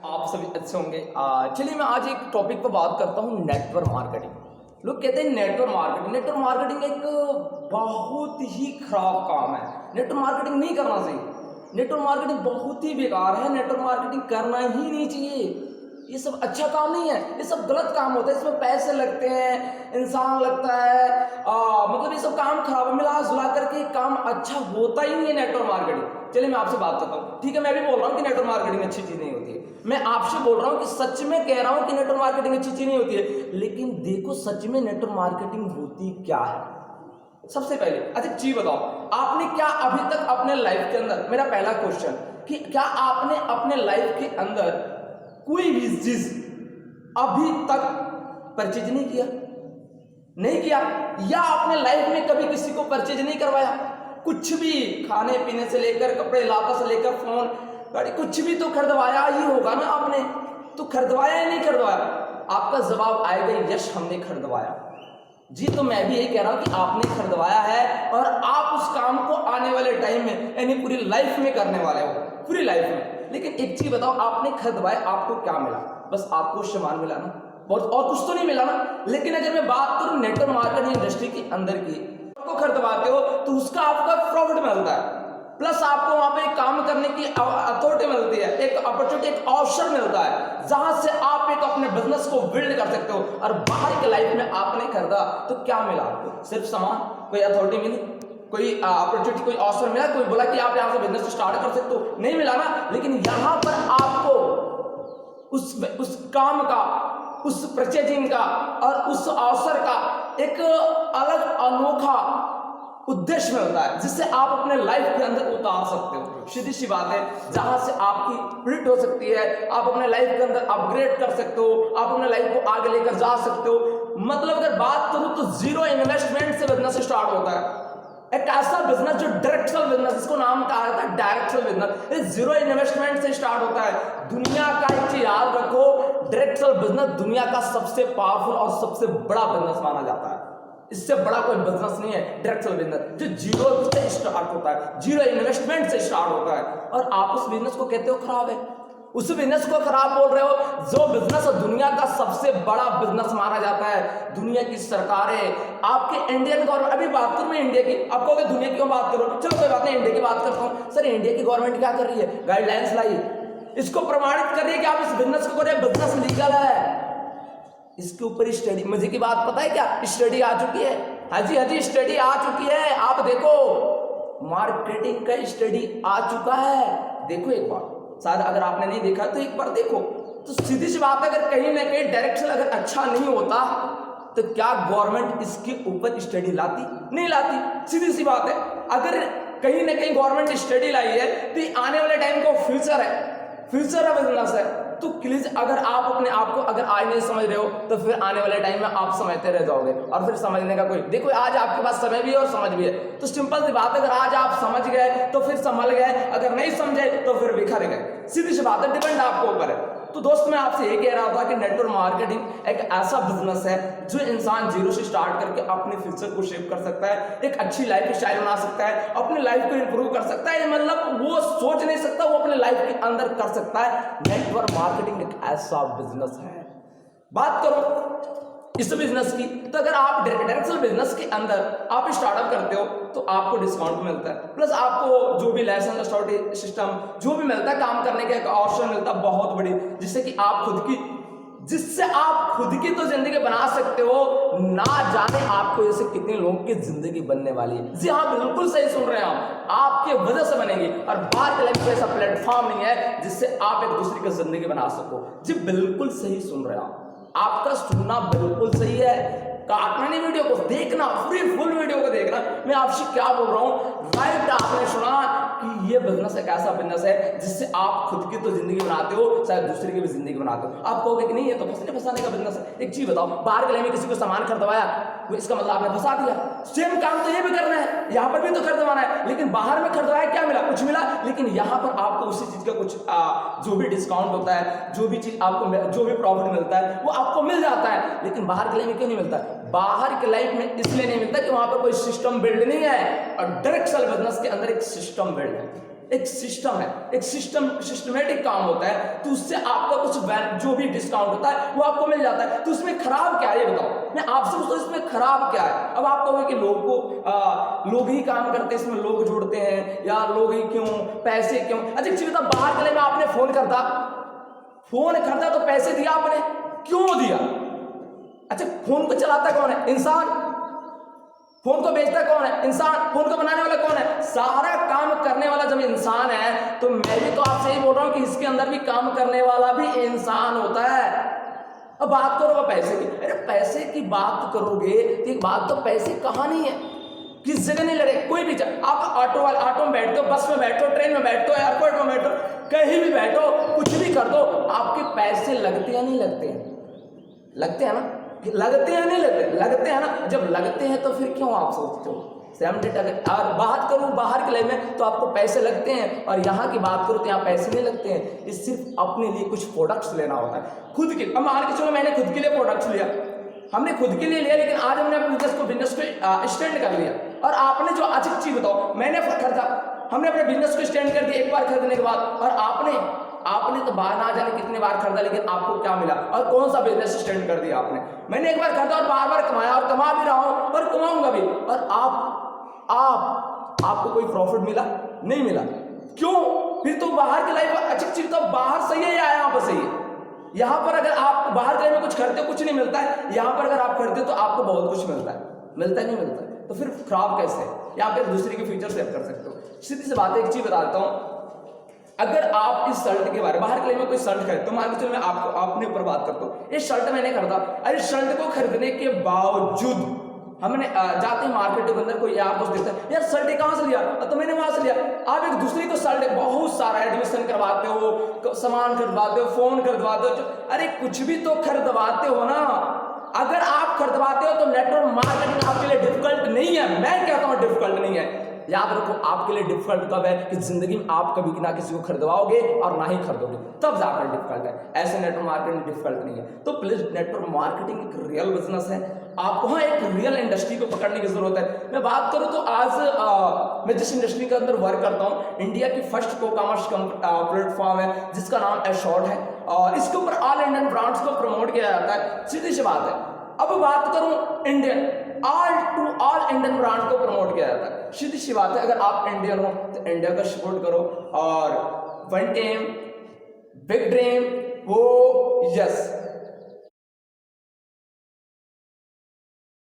आप सभी अच्छे होंगे। चलिए मैं आज एक टॉपिक पर बात करता हूँ, नेटवर्क मार्केटिंग। लोग कहते हैं नेटवर्क मार्केटिंग एक बहुत ही खराब काम है। नेटवर्क मार्केटिंग नहीं करना चाहिए। नेटवर्क मार्केटिंग बहुत ही बेकार है। नेटवर्क मार्केटिंग करना ही नहीं चाहिए। ये सब अच्छा काम नहीं है, ये सब गलत काम होता है। इसमें पैसे लगते हैं, इंसान लगता है, मतलब ये सब काम खराब है। मिला जुला करके काम अच्छा होता ही नहीं है नेटवर्क मार्केटिंग। चलिए मैं आपसे बात करता हूँ, ठीक है। मैं भी बोल रहा हूँ कि नेटवर्क मार्केटिंग अच्छी चीज नहीं होती है। मैं आपसे बोल रहा हूँ कि सच में कह रहा हूँ कि नेटवर्क मार्केटिंग अच्छी चीज नहीं होती है। लेकिन देखो सच में नेटवर्क मार्केटिंग होती क्या है। सबसे पहले अच्छा चीज बताओ, आपने क्या अभी तक अपने लाइफ के अंदर, मेरा पहला क्वेश्चन कि क्या आपने अपने लाइफ के अंदर कोई भी चीज अभी तक परचेज नहीं किया? नहीं किया? या आपने लाइफ में कभी किसी को परचेज नहीं करवाया? कुछ भी, खाने पीने से लेकर कपड़े लाता से लेकर फोन गाड़ी, कुछ भी तो खरीदवाया ही होगा ना आपने। तो खरीदवाया या नहीं खरीदवाया? आपका जवाब आएगा यस हमने खरीदवाया। जी, तो मैं भी यही कह रहा हूं कि आपने खरीदवाया है और आप उस काम को आने वाले टाइम में यानी पूरी लाइफ में करने वाले हो, पूरी लाइफ में। लेकिन एक चीज बताओ, आपने खरीदवाया, आपको क्या मिला? बस आपको सामान मिला ना, बहुत और कुछ तो नहीं मिला ना। लेकिन अगर मैं बात करूं नेटवर्क मार्केटिंग इंडस्ट्री के अंदर की, आपको खरीदवाते हो तो उसका आपका प्रॉफिट मिलता है, प्लस आपको वहां पे काम करने की अथॉरिटी मिलती है, एक अपॉर्चुनिटी, एक अवसर मिलता है जहां से आप एक अपने बिजनेस को बिल्ड कर सकते हो। और बाहर के लाइफ में आपने खरीदा तो क्या मिला आपको? सिर्फ सामान, कोई अथॉरिटी मिली, कोई अपॉर्चुनिटी, कोई अवसर मिला, कोई बोला कि आप यहां से बिजनेस स्टार्ट कर सकते हो? नहीं मिला ना। लेकिन यहां पर आपको उस काम का, उस परचेजिंग का और उस अवसर का एक अलग अनोखा उद्देश्य मिलता है जिससे आप अपने लाइफ के अंदर उतार सकते हो। सीधी सी बात है, जहां से आपकी प्रिंट हो सकती है, आप अपने लाइफ के अंदर अपग्रेड कर सकते हो, आप अपने लाइफ को आगे लेकर जा सकते हो। मतलब अगर बात करूं तो जीरो इन्वेस्टमेंट से बिजनेस स्टार्ट होता है। एक ऐसा बिजनेस जो डायरेक्शनल बिजनेस, इसको नाम कहा जाता है डायरेक्शनल बिजनेस, जीरो इन्वेस्टमेंट से स्टार्ट होता है। दुनिया का एक चीज याद रखो, डायरेक्शनल बिजनेस दुनिया का सबसे पावरफुल और सबसे बड़ा बिजनेस माना जाता है। इससे बड़ा कोई बिजनेस नहीं है डायरेक्शनल बिजनेस, जो जीरो से स्टार्ट होता है, जीरो इन्वेस्टमेंट से स्टार्ट होता है। और आप उस बिजनेस को कहते हो खराब है, उस बिजनेस को खराब बोल रहे हो जो बिजनेस दुनिया का सबसे बड़ा बिजनेस माना जाता है। दुनिया की सरकारें, आपके इंडियन गवर्नमेंट, अभी बात करूं मैं इंडिया की, आप कहोगे दुनिया की क्यों बात करो, चलो कोई बात नहीं, इंडिया की बात करता हूं। सर इंडिया की गवर्नमेंट क्या कर रही है? गाइडलाइंस लाई, इसको प्रमाणित कर रही है कि आप इस बिजनेस को करें, बिजनेस लीगल है। इसके ऊपर स्टडी, मुझे की बात पता है क्या? स्टडी आ चुकी है। हाँ जी स्टडी आ चुकी है। आप देखो, मार्केटिंग का स्टडी आ चुका है। देखो एक बार, शायद अगर आपने नहीं देखा तो एक बार देखो। तो सीधी सी बात है, अगर कहीं ना कहीं डायरेक्शन अगर अच्छा नहीं होता तो क्या गवर्नमेंट इसके ऊपर स्टडी लाती? नहीं लाती। सीधी सी बात है, अगर कहीं ना कहीं गवर्नमेंट स्टडी लाई है तो आने वाले टाइम का फ्यूचर है, फ्यूचर है बिजनेस है। तो प्लीज अगर आप अपने आप को अगर आज नहीं समझ रहे हो तो फिर आने वाले टाइम में आप समझते रह जाओगे और फिर समझने का कोई, देखो आज आपके पास समय भी है और समझ भी है। तो सिंपल सी बात है, अगर आज आप समझ गए तो फिर संभल गए, अगर नहीं समझे तो फिर बिखर गए। सीधी सी बात है, डिपेंड आपके ऊपर है। तो दोस्त मैं आपसे ये कह रहा था कि नेटवर्क मार्केटिंग एक ऐसा बिजनेस है जो इंसान जीरो से स्टार्ट करके अपने फ्यूचर को शेप कर सकता है, एक अच्छी लाइफ स्टाइल बना सकता है, अपनी लाइफ को इंप्रूव कर सकता है। मतलब वो सोच नहीं सकता, वो अपने लाइफ के अंदर कर सकता है। नेटवर्क मार्केटिंग एक ऐसा बिजनेस है। बात करो इस बिजनेस की, तो अगर आप डायरेक्शनल बिजनेस के अंदर आप स्टार्टअप करते हो तो आपको डिस्काउंट मिलता है, प्लस आपको जो भी लाइसेंस अथॉरिटी सिस्टम जो भी मिलता है, काम करने का एक ऑप्शन मिलता है बहुत बड़ी, जिससे आप खुद की तो जिंदगी बना सकते हो, ना जाने आपको जैसे कितने लोगों की जिंदगी बनने वाली है। जी हाँ, बिल्कुल सही सुन रहे हैं आप, आपके वजह से बनेगी। और बाहर के लाइफ ऐसा प्लेटफॉर्म नहीं है जिससे आप एक दूसरे की जिंदगी बना सको। जी बिल्कुल सही सुन रहे हैं आप, आपका सुनना बिल्कुल सही है। काटना नहीं, वीडियो को देखना, पूरी फुल वीडियो को देखना। मैं आपसे क्या बोल रहा हूँ, राइट आपने सुना कि ये बिजनेस एक ऐसा बिजनेस है जिससे आप खुद की तो जिंदगी बनाते हो, शायद दूसरे की भी जिंदगी बनाते हो। आप कहोगे कि नहीं ये तो फंसाने का बिजनेस है। एक चीज बताओ, बाहर के लिए में किसी को सामान खरीदवाया, इसका मतलब आपने फंसा दिया। सेम काम तो ये भी करना है, यहाँ पर भी तो खरीदवाना है, लेकिन बाहर में खरीदवाया क्या मिला? कुछ मिला। लेकिन यहाँ पर आपको उसी चीज का कुछ जो भी डिस्काउंट होता है, जो भी चीज आपको, जो भी प्रॉफिट मिलता है वो आपको मिल जाता है। लेकिन बाहर के लाइफ में क्यों नहीं मिलता? बाहर के लाइफ में इसलिए नहीं मिलता कि वहां पर कोई सिस्टम बिल्ड नहीं है, और डायरेक्शनल बिजनेस के अंदर एक सिस्टम बिल्ड है। एक सिस्टम है, एक सिस्टमेटिक काम होता है, तो उससे आपका कुछ जो भी डिस्काउंट होता है वो आपको मिल जाता है। तो उसमें खराब क्या है ये बताओ, मैं आपसे पूछता हूं इसमें खराब क्या है। अब आप कहोगे कि लोग ही काम करते हैं, इसमें लोग जोड़ते हैं, या लोग ही क्यों, पैसे क्यों। अच्छा एक चीज बताओ, बाहर के लिए में आपने फोन खरीदा तो पैसे दिया आपने, क्यों दिया? अच्छा फोन को चलाता कौन है? इंसान। फोन को बेचता कौन है? इंसान। फोन को बनाने वाला कौन है? सारा काम करने वाला जब इंसान है, तो मैं भी तो आपसे ही बोल रहा हूं कि इसके अंदर भी काम करने वाला भी इंसान होता है। अब बात करो पैसे की, अरे पैसे की बात करोगे तो एक बात, तो पैसे कहां नहीं है, किस जगह नहीं लड़े, कोई भी आप ऑटो में बैठते हो, बस में बैठो, ट्रेन में बैठो, एयरपोर्ट में बैठो, कहीं भी बैठो, कुछ भी कर दो, आपके पैसे लगते या नहीं लगते हैं? लगते हैं ना? लगते हैं नहीं लगते? लगते हैं ना। जब लगते हैं तो फिर क्यों आप सोचते हो? और बात करूं बाहर के लिए में, तो आपको पैसे लगते हैं, और यहाँ की बात करूं तो यहाँ पैसे नहीं लगते हैं। ये सिर्फ अपने लिए कुछ प्रोडक्ट्स लेना होता है, खुद के। अब मान के चलो मैंने खुद के लिए प्रोडक्ट्स लिया, हमने खुद के लिए लिया, लेकिन आज हमने अपने बिजनेस को स्टैंड कर लिया। और आपने जो आज एक चीज बताओ, मैंने खरीदा, हमने अपने बिजनेस को स्टैंड कर दिया एक बार खरीदने के बाद, और आपने तो बाहर ना जाने कितने बार खरीदा, लेकिन आपको क्या मिला? और कौन सा बिजनेस स्टैंड कर दिया आपने? मैंने एक बार खरीदा और बार बार कमाया, और कमा भी रहा हूं और कमाऊंगा भी। और आपको कोई प्रॉफिट मिला? नहीं मिला। क्यों? फिर तो बाहर की लाइफ अच्छी चीज, तो बाहर सही है या यहाँ पर सही है? यहाँ पर अगर आप बाहर के में कुछ खरीदते हो कुछ नहीं मिलता है, यहाँ पर अगर आप खरीदते हो तो आपको बहुत कुछ मिलता है। मिलता है नहीं मिलता है? तो फिर खराब कैसे है? यहाँ पे दूसरे के फीचर सेव कर सकते हो। सीधी सी बात है, एक चीज बता देता हूँ, अगर आप इस शर्ट के बारे में बाहर के लिए में कोई शर्ट खरीद, तो मान के चलो मैं आपने ऊपर बात करता हूँ, ये शर्ट मैंने खरीदा, अरे शर्ट को खरीदने के बावजूद हमने जाते हैं मार्केट के अंदर, कोई आपको देता है यार शर्ट कहाँ से लिया, तो मैंने वहां से लिया। आप एक दूसरे को शर्ट बहुत सारा एडमिशन करवाते हो, सामान खरीदवाते हो, फोन खरीदवाते हो, अरे कुछ भी तो खरीदवाते हो ना। अगर आप खरीदवाते हो तो नेटवर्क मार्केटिंग आपके लिए डिफिकल्ट नहीं है। मैं कहता हूं डिफिकल्ट नहीं है। याद रखो, आपके लिए डिफिकल्ट कब है कि जिंदगी में आप कभी ना किसी को खरीदवाओगे और ना ही खरीदोगे, तब जाकर डिफिकल्ट है। ऐसे नेटवर्क मार्केटिंग डिफिकल्ट नहीं है। तो प्लीज, नेटवर्क मार्केटिंग एक रियल बिजनेस है, आपको हाँ एक रियल इंडस्ट्री को पकड़ने की जरूरत है। मैं बात करूं तो आज मैं जिस इंडस्ट्री के अंदर वर्क करता हूं, इंडिया की फर्स्ट कॉमर्स प्लेटफॉर्म है जिसका नाम एशॉर्ट है, और इसके ऊपर ऑल इंडियन ब्रांड्स को प्रमोट किया जाता है। सीधी सी बात है। अब बात करूं ऑल इंडियन ब्रांड को प्रमोट किया जाता है। सीधी सी बात है, अगर आप इंडियन हो तो इंडिया का सपोर्ट करो, और वन टीम बिग ड्रीम वो यस